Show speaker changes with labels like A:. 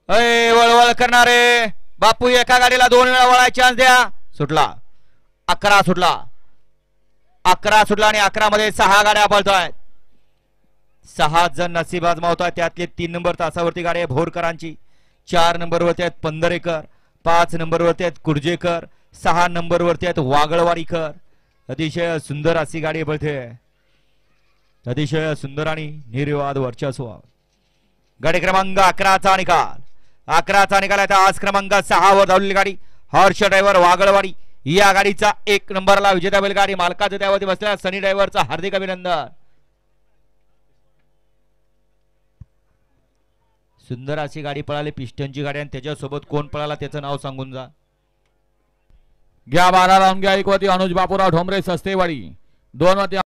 A: वळवळ करणारे बापू एका गाडीला 2 वेळा वळायचा चान्स द्या. सुटला 11 सुटला 11 सुटला आणि 11 मध्ये 6 गाड्या पळतायत. 6 जण नशीब आजमावतायत. त्यातले 3 नंबर तासावरती गाडी आहे भोरकरांची. 4 नंबरवरती आहेत पंधरेकर. 5 नंबरवरती आहेत कुर्जेकर. 6 नंबरवरती आहेत वागळवाडीकर. अतिशय सुंदर अशी गाडी पळते. अतिशय सुंदर आणि निर्विवाद वर्चस्व. गाडी क्रमांक 11चा निकाल. 11चा निकाल आहे. आज क्रमांक 6 वर धावलेली गाडी हर्ष ड्रायव्हर वागळवाडी या गाडीचा 1 नंबरला विजेता बैलगाडी मालकाचं त्यावरती बसलेला सनी ड्रायव्हरचा हार्दिक अभिनंदन. सुंदर अशी गाडी पळाली पिस्टनची गाडी आणि त्याच्यासोबत कोण पळाला त्याचं नाव सांगून जा.
B: घ्या 12 राऊंड घ्या. 1 वरती अनुज बापूराव ढोंबरे सस्तेवाडी. 2 वरती